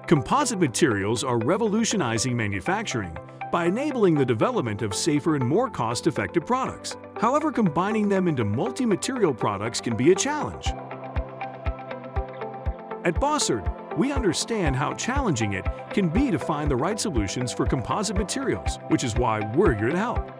Composite materials are revolutionizing manufacturing by enabling the development of safer and more cost-effective products. However, combining them into multi-material products can be a challenge. At Bossard, we understand how challenging it can be to find the right solutions for composite materials, which is why we're here to help.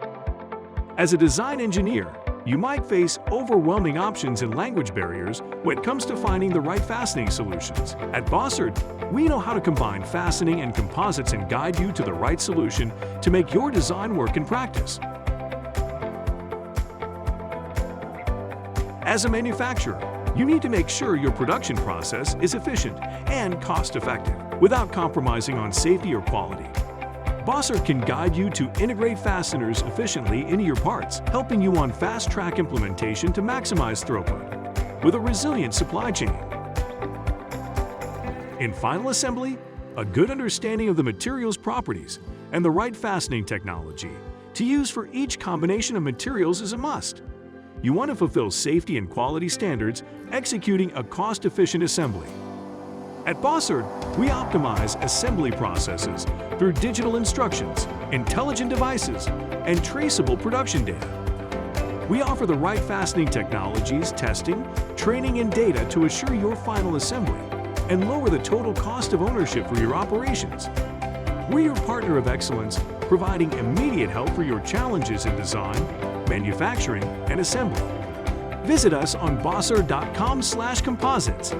As a design engineer, you might face overwhelming options and language barriers when it comes to finding the right fastening solutions. At Bossard, we know how to combine fastening and composites and guide you to the right solution to make your design work in practice. As a manufacturer, you need to make sure your production process is efficient and cost-effective without compromising on safety or quality. Bossard can guide you to integrate fasteners efficiently into your parts, helping you on fast-track implementation to maximize throughput with a resilient supply chain. In final assembly, a good understanding of the material's properties and the right fastening technology to use for each combination of materials is a must. You want to fulfill safety and quality standards, executing a cost-efficient assembly. At Bossard, we optimize assembly processes through digital instructions, intelligent devices, and traceable production data. We offer the right fastening technologies, testing, training, and data to assure your final assembly and lower the total cost of ownership for your operations. We're your partner of excellence, providing immediate help for your challenges in design, manufacturing, and assembly. Visit us on bossard.com/composites.